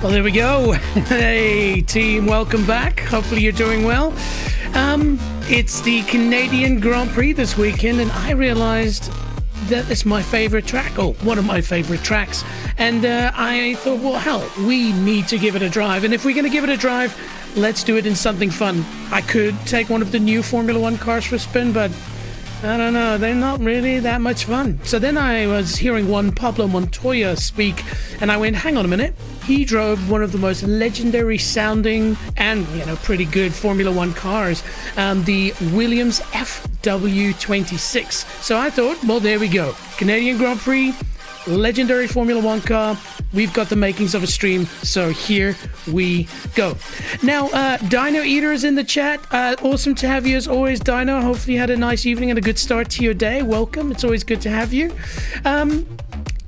Well, there we go. Hey, team, welcome back. Hopefully you're doing well. It's the Canadian Grand Prix this weekend, and I realized that it's my favorite track, or one of my favorite tracks. And I thought, well, hell, we need to give it a drive. And if we're going to give it a drive, let's do it in something fun. I could take one of the new Formula One cars for a spin, but I don't know, they're not really that much fun. So then I was hearing Juan Pablo Montoya speak, and I went, hang on a minute. He drove one of the most legendary sounding and, pretty good Formula One cars, the Williams FW26. So I thought, well, there we go. Canadian Grand Prix, legendary Formula One car. We've got the makings of a stream, so here we go. Now, Dino Eater is in the chat. Awesome to have you as always, Dino. Hopefully you had a nice evening and a good start to your day. Welcome. It's always good to have you.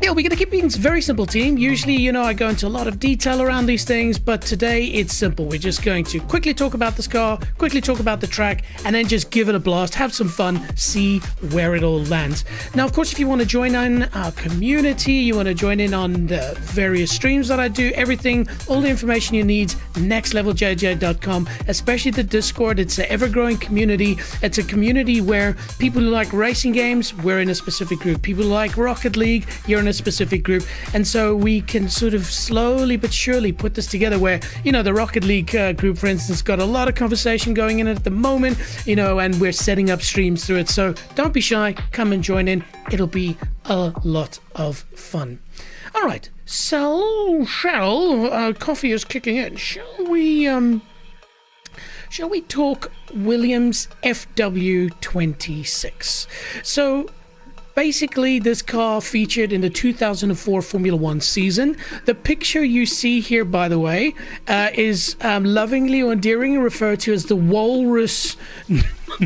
Yeah, we're going to keep things very simple, team. Usually, I go into a lot of detail around these things, but today it's simple. We're just going to quickly talk about this car, quickly talk about the track, and then just give it a blast, have some fun, see where it all lands. Now, of course, if you want to join in our community, you want to join in on the various streams that I do, everything, all the information you need, nextleveljj.com, especially the Discord. It's an ever-growing community. It's a community where people who like racing games, we're in a specific group. People who like Rocket League, you're in a specific group, and so we can sort of slowly but surely put this together where, the Rocket League group, for instance, got a lot of conversation going in at the moment, and we're setting up streams through it. So don't be shy, come and join in. It'll be a lot of fun. All right, so coffee is kicking in. Shall we talk Williams FW26? So basically, this car featured in the 2004 Formula One season. The picture you see here, by the way, is lovingly or endearingly referred to as the Walrus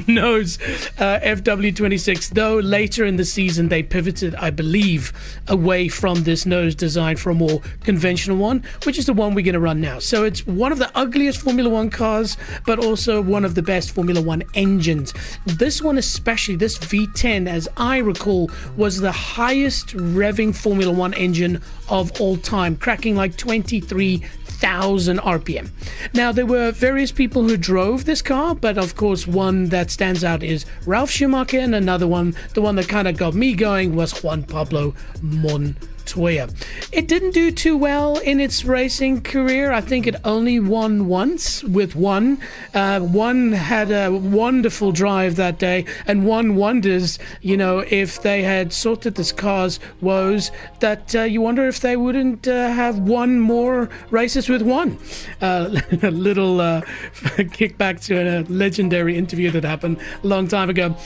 nose FW26, though later in the season they pivoted, I believe, away from this nose design for a more conventional one, which is the one we're going to run now. So it's one of the ugliest Formula One cars, but also one of the best Formula One engines. This one especially, this V10, as I recall, was the highest revving Formula One engine of all time, cracking like 23,000 RPM. Now, there were various people who drove this car, but of course one that stands out is Ralf Schumacher, and another one, the one that kind of got me going, was Juan Pablo Montoya. It didn't do too well in its racing career. I think it only won once with one. One had a wonderful drive that day, and one wonders, if they had sorted this car's woes, that you wonder if they wouldn't have won more races with one. A little kickback to a legendary interview that happened a long time ago.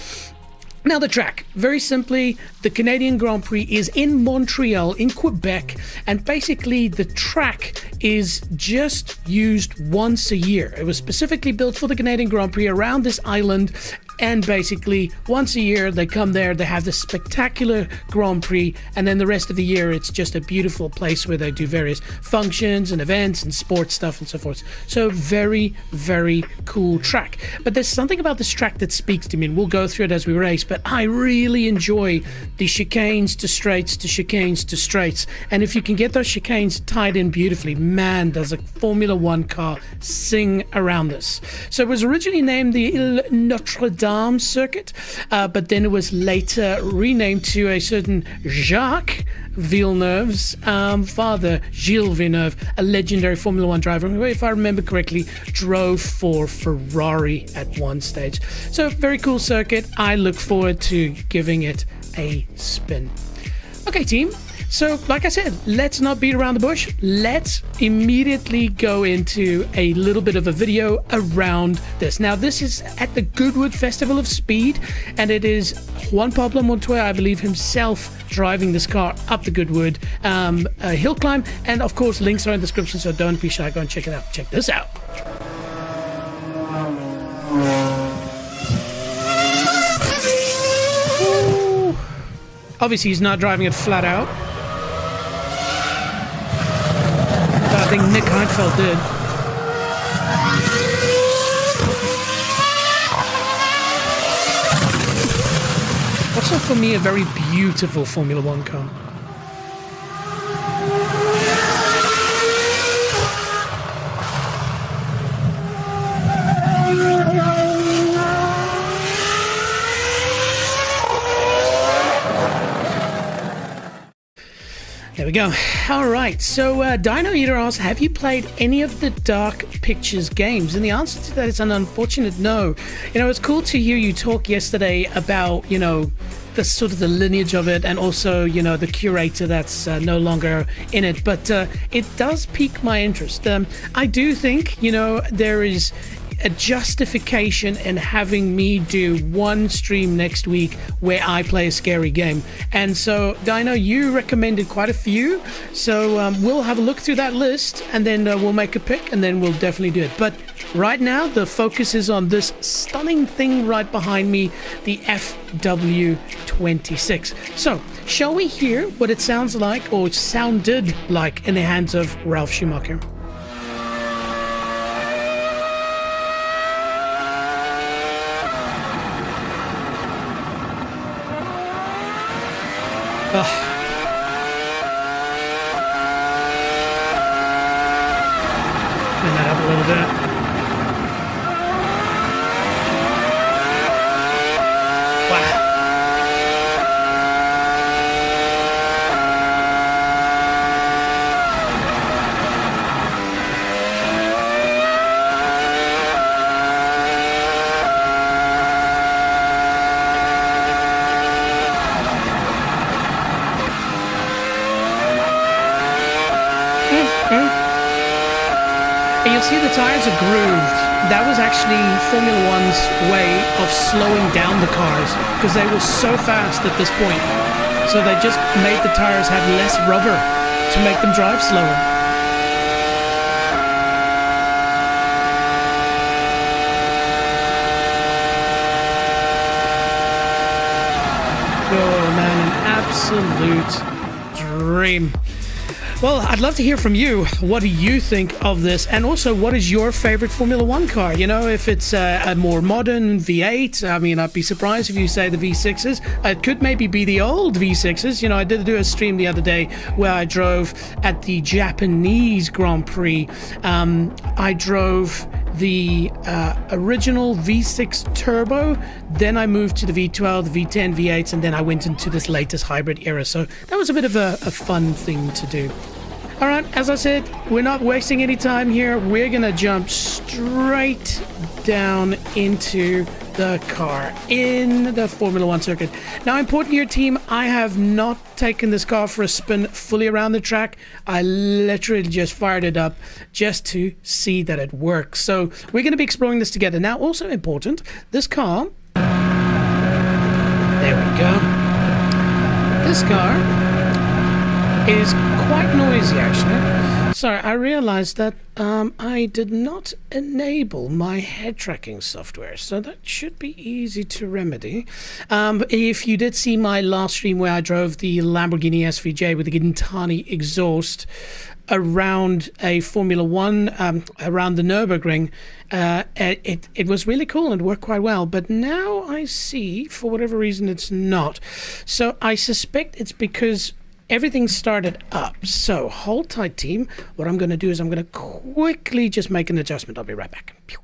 Now, the track, very simply, the Canadian Grand Prix is in Montreal, in Quebec, and basically the track is just used once a year. It was specifically built for the Canadian Grand Prix around this island, and basically once a year they come there, they have this spectacular Grand Prix, and then the rest of the year it's just a beautiful place where they do various functions and events and sports stuff and so forth. So very, very cool track. But there's something about this track that speaks to me, and we'll go through it as we race, but I really enjoy the chicanes to straights to chicanes to straights, and if you can get those chicanes tied in beautifully, man, does a Formula One car sing around this. So it was originally named the Notre Dame Circuit, but then it was later renamed to a certain Jacques Villeneuve's father, Gilles Villeneuve, a legendary Formula One driver who, if I remember correctly, drove for Ferrari at one stage. So very cool circuit. I look forward to giving it a spin. Okay, team. So, like I said, let's not beat around the bush. Let's immediately go into a little bit of a video around this. Now, this is at the Goodwood Festival of Speed, and it is Juan Pablo Montoya, I believe himself, driving this car up the Goodwood hill climb. And, of course, links are in the description, so don't be shy. Go and check it out. Check this out. Ooh. Obviously, he's not driving it flat out. I think Nick Heidfeld did. Also, for me, a very beautiful Formula One car. we go. All right, so Dino Eater asks, have you played any of the Dark Pictures games? And the answer to that is an unfortunate no. You know, it's cool to hear you talk yesterday about, you know, the sort of the lineage of it, and also, you know, the curator that's no longer in it, but it does pique my interest. I do think, you know, there is a justification in having me do one stream next week where I play a scary game. And so, Dino, you recommended quite a few, so we'll have a look through that list, and then we'll make a pick, and then we'll definitely do it. But right now, the focus is on this stunning thing right behind me, the FW26. So, shall we hear what it sounds like, or sounded like, in the hands of Ralf Schumacher? Turn that up a little bit. Wow. You'll see the tires are grooved. That was actually Formula One's way of slowing down the cars, because they were so fast at this point. So they just made the tires have less rubber to make them drive slower. Oh man, an absolute dream. Well, I'd love to hear from you. What do you think of this? And also, what is your favorite Formula One car? You know, if it's a more modern V8, I mean, I'd be surprised if you say the V6s. It could maybe be the old V6s. You know, I did do a stream the other day where I drove at the Japanese Grand Prix. I drove the original V6 Turbo, then I moved to the V12, the V10, V8s, and then I went into this latest hybrid era. So that was a bit of a fun thing to do. All right, as I said, we're not wasting any time here. We're gonna jump straight down into the car in the Formula One circuit. Now, important here, team, I have not taken this car for a spin fully around the track. I literally just fired it up just to see that it works. So we're going to be exploring this together. Now, also important, this car, there we go. This car is quite noisy, actually. Sorry, I realized that I did not enable my head tracking software, so that should be easy to remedy. If you did see my last stream where I drove the Lamborghini SVJ with the Gintani exhaust around a Formula One, around the Nürburgring, it was really cool and worked quite well. But now I see, for whatever reason, it's not. So I suspect it's because everything started up. So hold tight, team. What I'm going to do is I'm going to quickly just make an adjustment. I'll be right back. Pew.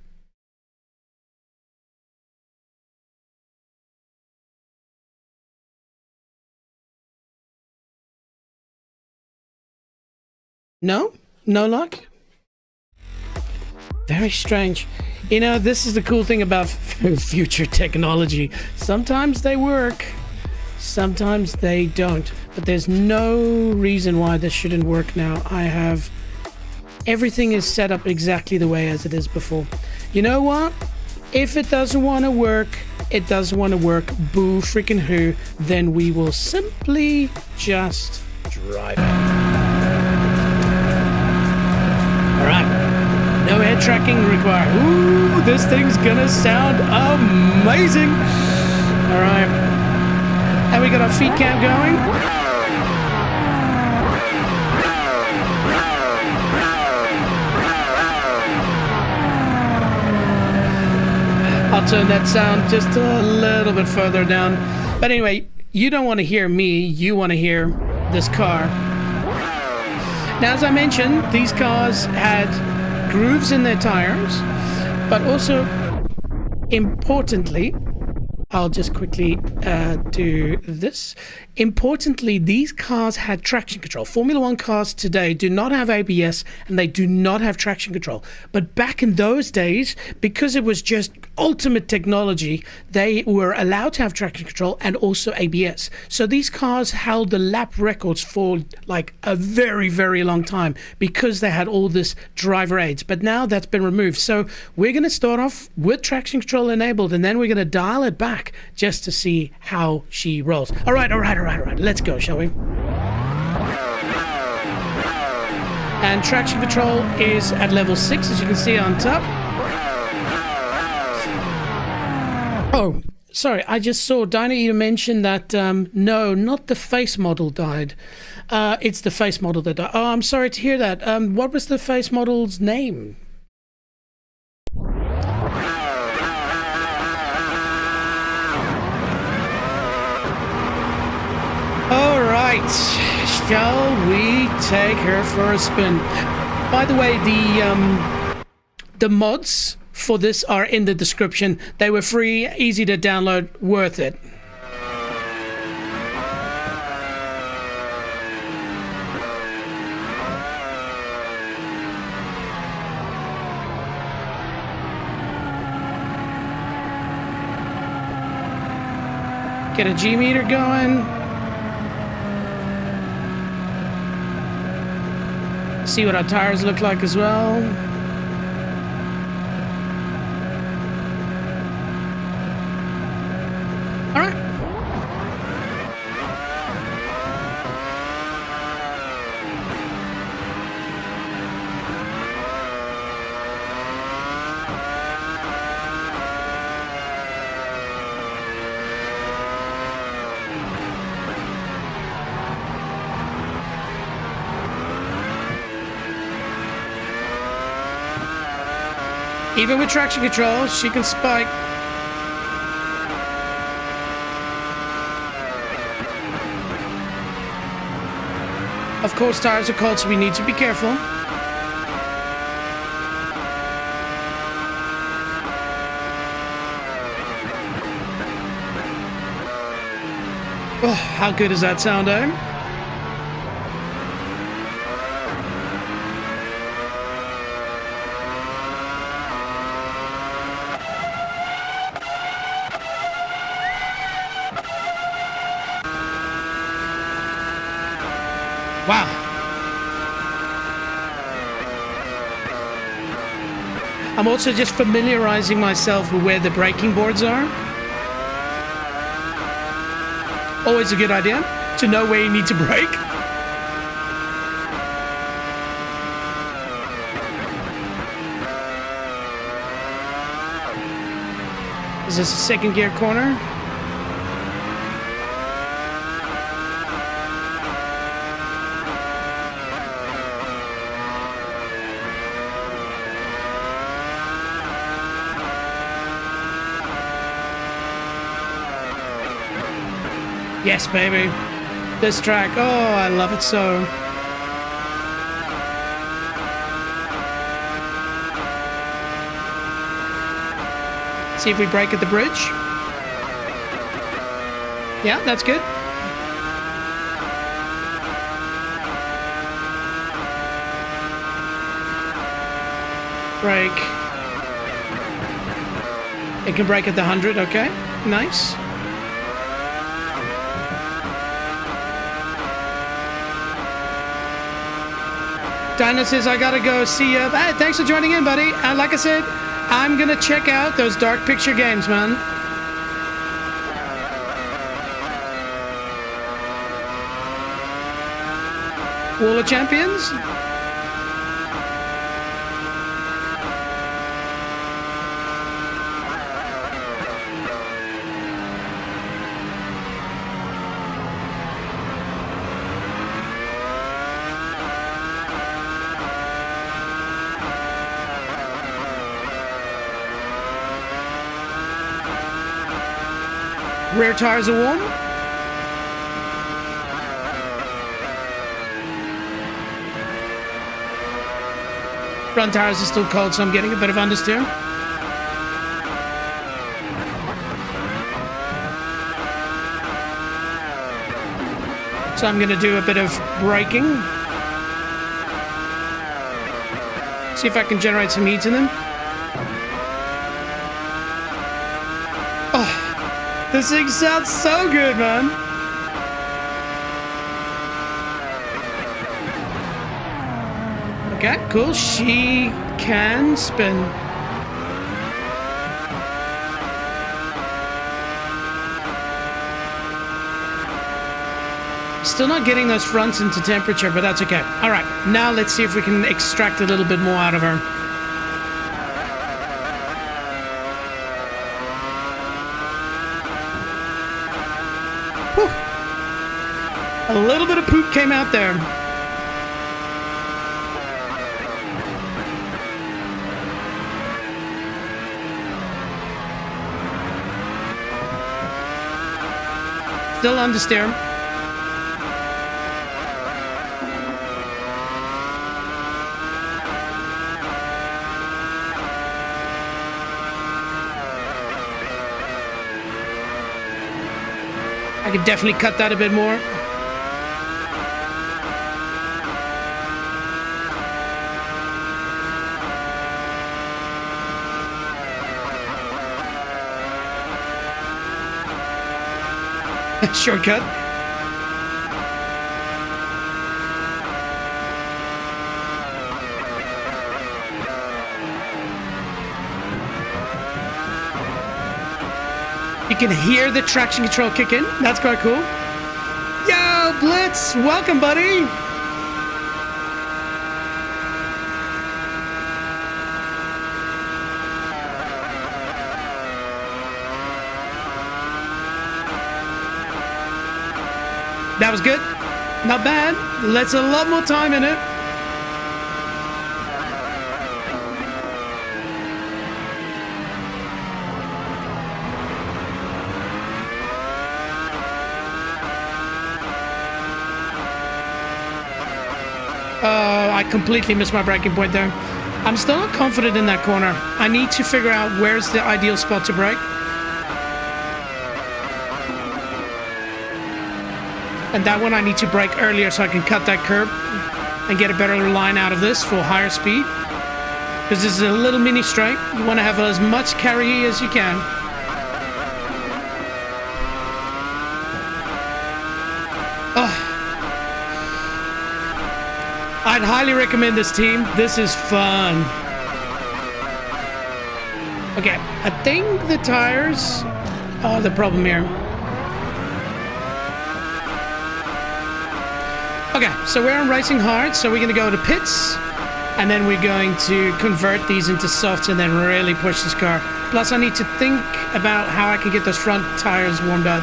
No luck. Very strange. You know, this is the cool thing about future technology. Sometimes they work, sometimes they don't. But there's no reason why this shouldn't work now. I have everything is set up exactly the way as it is before. You know what? If it doesn't want to work, it doesn't want to work. Boo freaking who. Then we will simply just drive it. All right. No head tracking required. Ooh, this thing's gonna sound amazing. All right. And we got our feet cam going. I'll turn that sound just a little bit further down. But anyway, you don't want to hear me, you want to hear this car. Now, as I mentioned, these cars had grooves in their tires, but also, importantly, I'll just quickly do this. Importantly, these cars had traction control. Formula One cars today do not have ABS and they do not have traction control. But back in those days, because it was just ultimate technology, they were allowed to have traction control and also ABS. So these cars held the lap records for like a very, very long time because they had all this driver aids. But now that's been removed. So we're going to start off with traction control enabled, and then we're going to dial it back just to see how she rolls. All right. Let's go, shall we? And traction control is at level 6, as you can see on top. Oh, sorry, I just saw Dinah, you mentioned that, no, not the face model died. It's the face model that died. Oh, I'm sorry to hear that. What was the face model's name? All right, shall we take her for a spin? By the way, the mods for this are in the description. They were free, easy to download, worth it. Get a G meter going. See what our tires look like as well. All right. Even with traction control, she can spike. Of course, tires are cold, so we need to be careful. Oh, how good does that sound, eh? Wow. I'm also just familiarizing myself with where the braking boards are. Always a good idea to know where you need to brake. Is this a second gear corner? Yes, baby. This track. Oh, I love it so. See if we brake at the bridge. Yeah, that's good. Brake. It can brake at the 100, okay. Nice. Dinah says, I gotta go see you. Hey, thanks for joining in, buddy. And like I said, I'm gonna check out those dark picture games, man. Wall of Champions? Rear tires are warm. Front tires are still cold, so I'm getting a bit of understeer. So I'm going to do a bit of braking. See if I can generate some heat in them. Oh, this thing sounds so good, man. Okay, cool. She can spin. Still not getting those fronts into temperature, but that's okay. All right, now let's see if we can extract a little bit more out of her. Whew. A little bit of poop came out there. Still understeer. I could definitely cut that a bit more. Shortcut. You can hear the traction control kick in. That's quite cool. Yo, Blitz, welcome, buddy. That was good. Not bad. Let's a lot more time in it. I completely missed my braking point there. I'm still not confident in that corner. I need to figure out where's the ideal spot to brake. And that one I need to brake earlier so I can cut that curb and get a better line out of this for higher speed. Because this is a little mini straight. You want to have as much carry as you can. Oh. I'd highly recommend this team. This is fun. Okay, I think the tires are the problem here. Okay, so we're on racing hard, so we're going to go to pits, and then we're going to convert these into softs and then really push this car. Plus, I need to think about how I can get those front tires warmed up.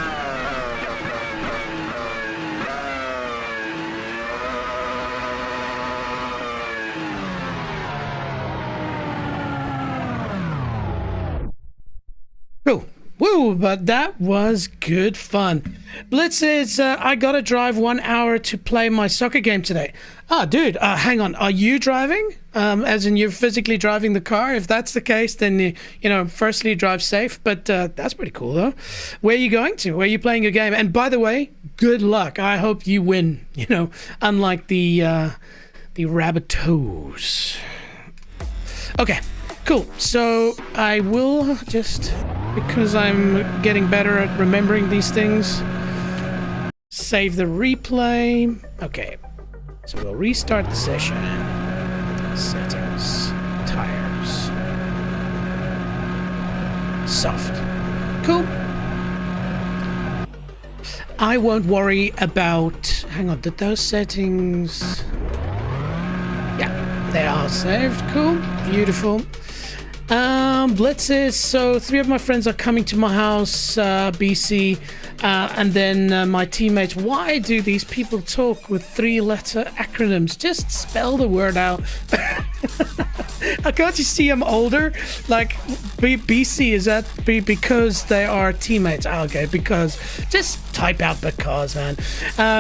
Cool. Woo, but that was good fun. Blitz says, I gotta drive 1 hour to play my soccer game today. Ah, dude, hang on. Are you driving? As in you're physically driving the car? If that's the case, then, you know, firstly, drive safe. But that's pretty cool, though. Where are you going to? Where are you playing your game? And by the way, good luck. I hope you win, you know, unlike the Rabbitohs. Okay. Cool. So I will just, because I'm getting better at remembering these things, save the replay. Okay. So we'll restart the session. Settings. Tires. Soft. Cool. I won't worry about... Hang on. Did those settings... Yeah. They are saved. Cool. Beautiful. Blitz says, so 3 of my friends are coming to my house, BC, and then my teammates. Why do these people talk with 3-letter acronyms? Just spell the word out. Can't you see I'm older? Like, BC, is that because they are teammates? Oh, okay, because, just type out because, man.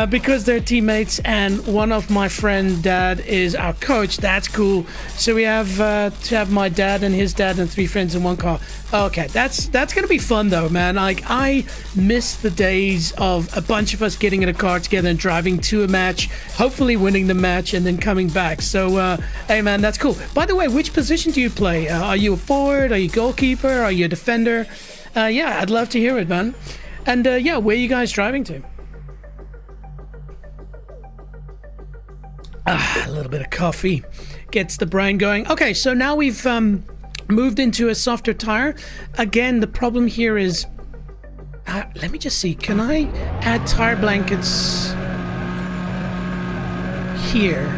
Because they're teammates, and one of my friend dad is our coach. That's cool. So we have to have my dad and his dad and 3 friends in one car. Okay, that's gonna be fun though, man. Like, I miss the days of a bunch of us getting in a car together and driving to a match, hopefully winning the match and then coming back. So, hey man, that's cool. By the way, which position do you play? Are you a forward? Are you a goalkeeper? Are you a defender? Yeah, I'd love to hear it, man. And yeah, where are you guys driving to? A little bit of coffee gets the brain going. Okay, so now we've moved into a softer tire. Again, the problem here is, let me just see, can I add tire blankets here?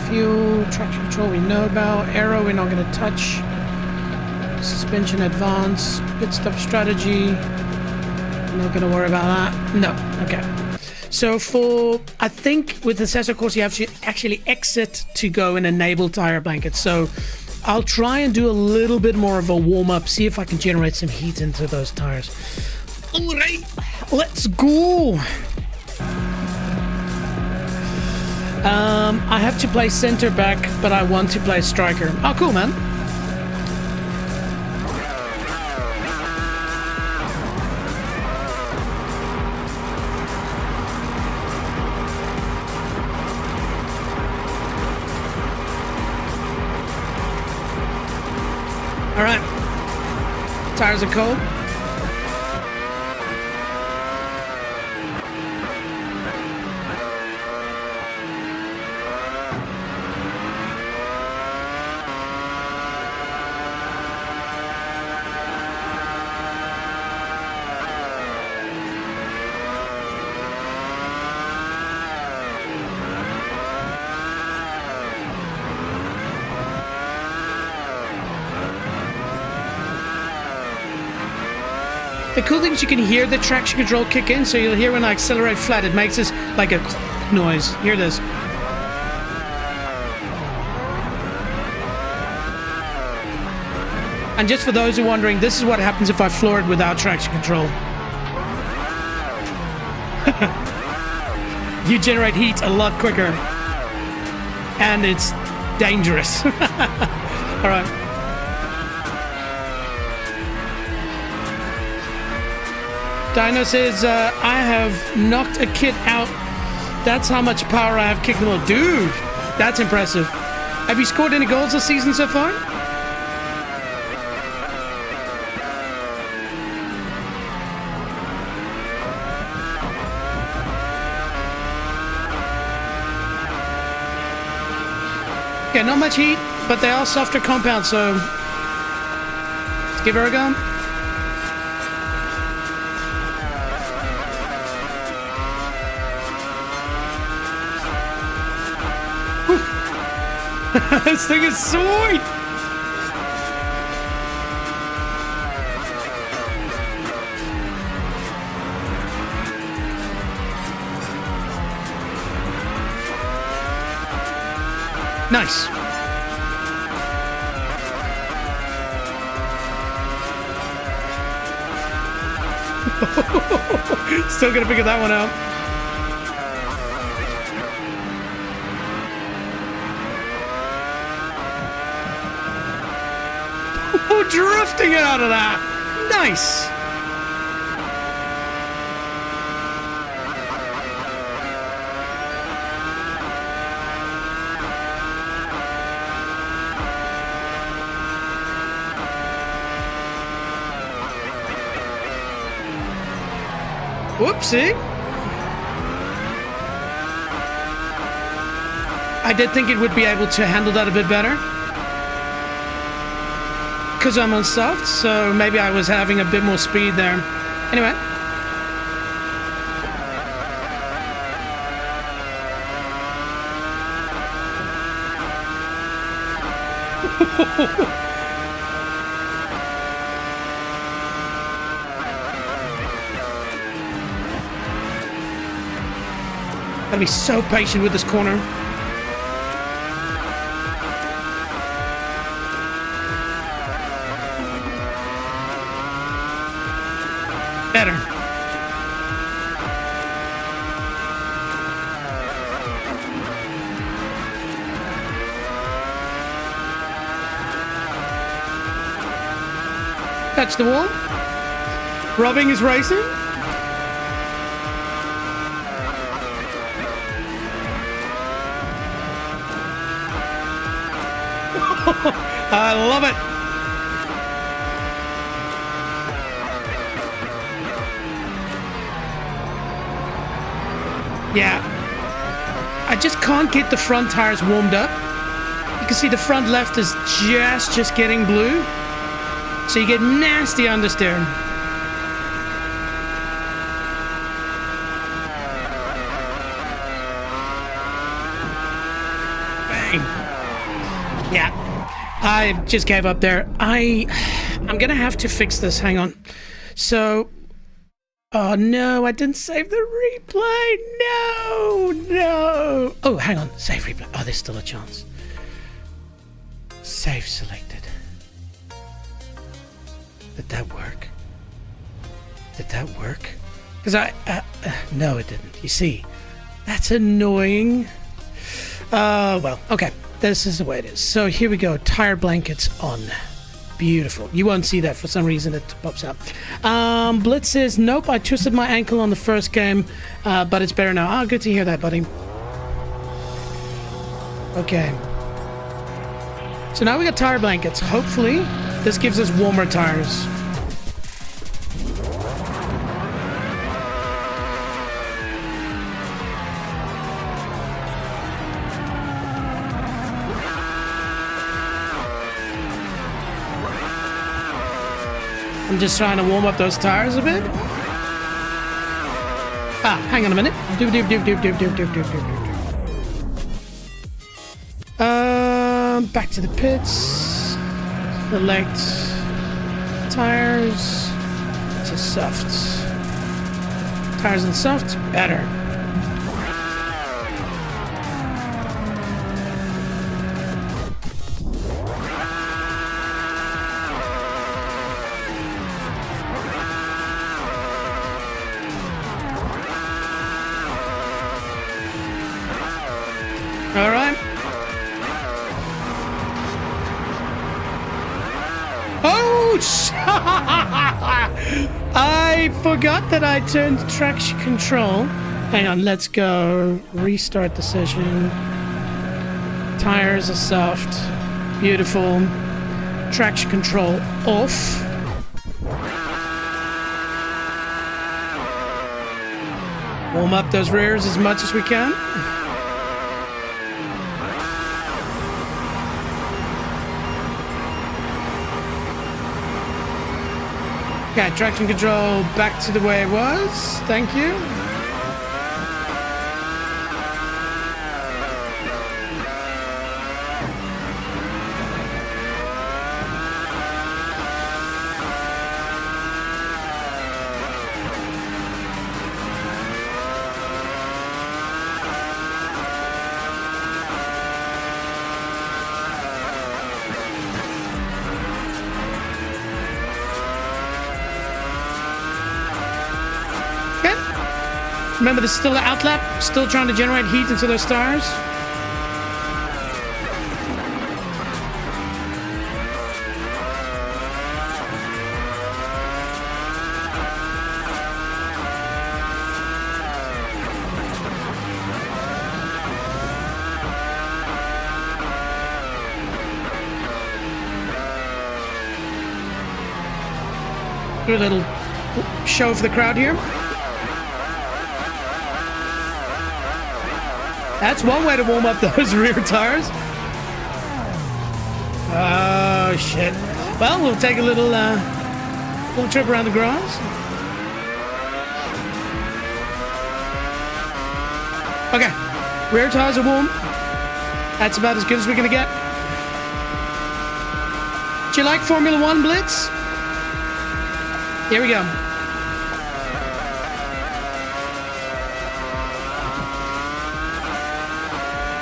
Fuel, traction control we know about, aero we're not going to touch, suspension advance, pit stop strategy, not going to worry about that. No, okay. So for, I think with the Assetto Corsa you have to actually exit to go and enable tire blankets. So I'll try and do a little bit more of a warm-up, see if I can generate some heat into those tires. All right, let's go. I have to play center back, but I want to play striker. Oh, cool, man. All right, tires are cold. The cool thing is you can hear the traction control kick in, so you'll hear when I accelerate flat, it makes this like a noise. Hear this. And just for those who are wondering, this is what happens if I floor it without traction control. You generate heat a lot quicker. And it's dangerous. All right. Dino says, I have knocked a kid out. That's how much power I have kicked them all. Dude, that's impressive. Have you scored any goals this season so far? Okay, not much heat, but they are softer compounds, so let's give her a go. This thing is sweet! Nice. Still gonna figure that one out. Oh, drifting it out of that. Nice. Whoopsie. I did think it would be able to handle that a bit better, because I'm on soft, so maybe I was having a bit more speed there. Anyway. Gotta be so patient with this corner. Better. Touch the wall. Rubbing is racing. I love it. Yeah. I just can't get the front tires warmed up. You can see the front left is just getting blue. So you get nasty understeer. Bang. Yeah. I just gave up there. I'm gonna have to fix this. Hang on. So, oh no, I didn't save the replay. No. Oh, hang on. Save replay. Oh, there's still a chance. Save selected. Did that work? Because no, it didn't. You see, that's annoying. Well, okay. This is the way it is. So here we go. Tire blankets on. Beautiful. You won't see that for some reason. It pops up. Blitz says, nope, I twisted my ankle on the first game, but it's better now. Oh, good to hear that, buddy. Okay. So now we got tire blankets. Hopefully, this gives us warmer tires. I'm just trying to warm up those tires a bit. Ah, hang on a minute. Back to the pits. Select tires to soft. Tires and soft, better. All right. Oh, I forgot that I turned traction control. Hang on, let's go. Restart the session. Tires are soft. Beautiful. Traction control off. Warm up those rears as much as we can. Okay, traction control back to the way it was. Thank you. Remember, there's still an outlap, still trying to generate heat into those tires. Do a little show for the crowd here. That's one way to warm up those rear tires. Oh, shit. Well, we'll take a little trip around the garage. Okay. Rear tires are warm. That's about as good as we're going to get. Do you like Formula One, Blitz? Here we go.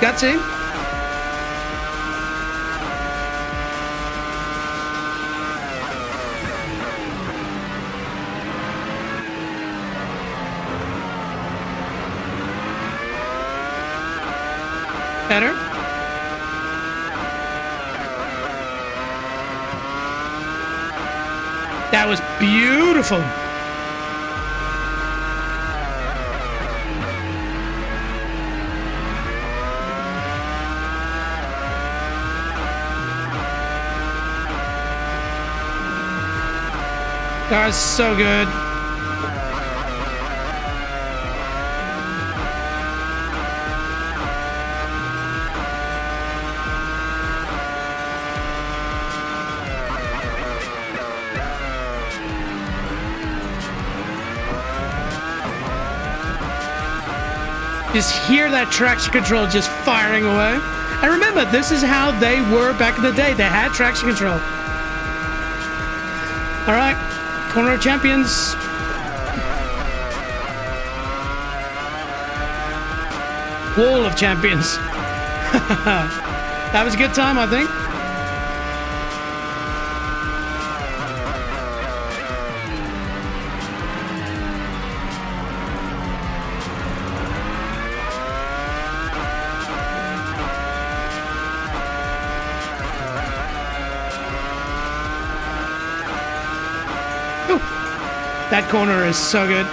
Gutsy. Better. That was beautiful. That was so good. Just hear that traction control just firing away. And remember, this is how they were back in the day. They had traction control. All right, corner of champions. Wall of champions. That was a good time, I think. That corner is so good.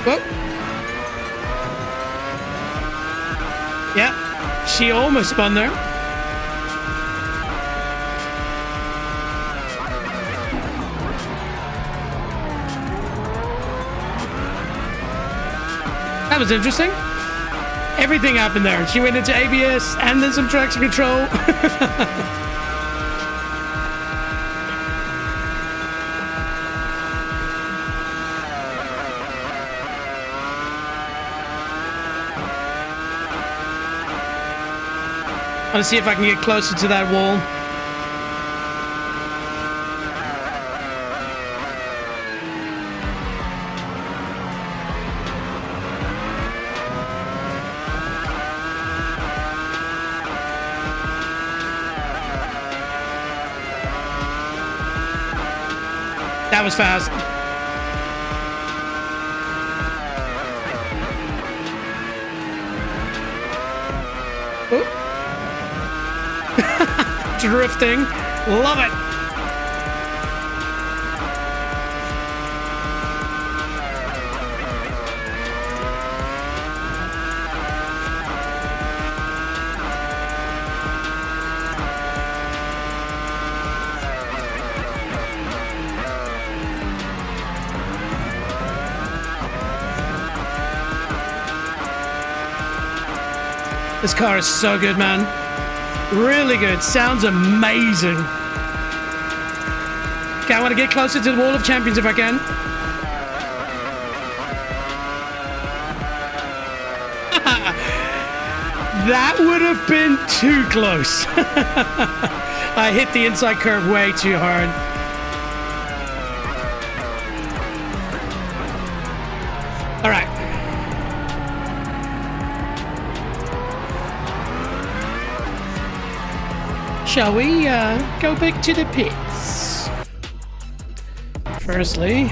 Whoa. Yeah, she almost spun there. That was interesting. Everything happened there. She went into ABS and then some traction control. I want to see if I can get closer to that wall. That was fast. Drifting. Love it. This car is so good, man. Really good. Sounds amazing. Okay, I want to get closer to the Wall of Champions if I can. That would have been too close. I hit the inside curve way too hard. All right. Shall we go back to the pits? Firstly,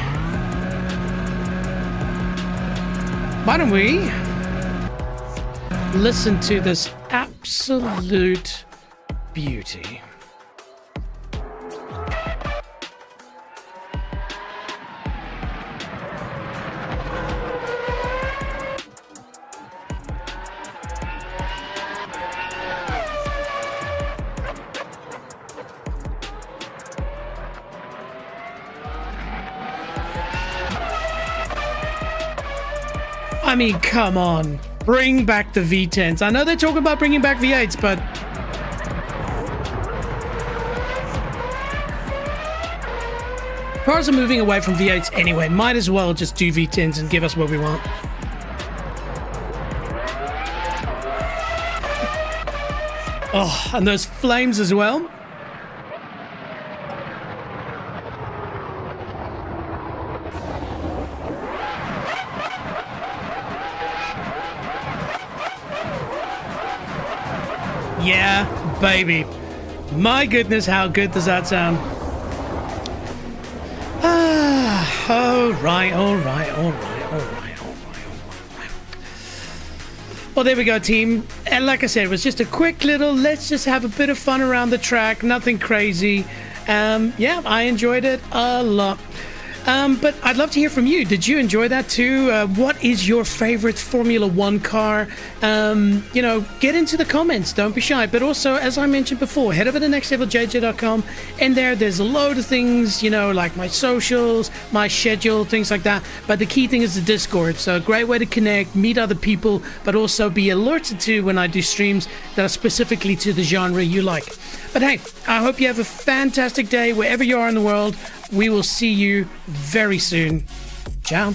why don't we listen to this absolute beauty? I mean, come on. Bring back the V10s. I know they're talking about bringing back V8s, but... cars are moving away from V8s anyway. Might as well just do V10s and give us what we want. Oh, and those flames as well. Yeah, baby. My goodness, how good does that sound? All right. Well, there we go, team. And like I said, it was just a quick little, let's just have a bit of fun around the track. Nothing crazy. Yeah, I enjoyed it a lot. But I'd love to hear from you. Did you enjoy that too? What is your favorite Formula One car? Get into the comments. Don't be shy. But also, as I mentioned before, head over to nextleveljj.com. And there's a load of things, like my socials, my schedule, things like that. But the key thing is the Discord. So a great way to connect, meet other people, but also be alerted to when I do streams that are specifically to the genre you like. But hey, I hope you have a fantastic day wherever you are in the world. We will see you very soon. Ciao.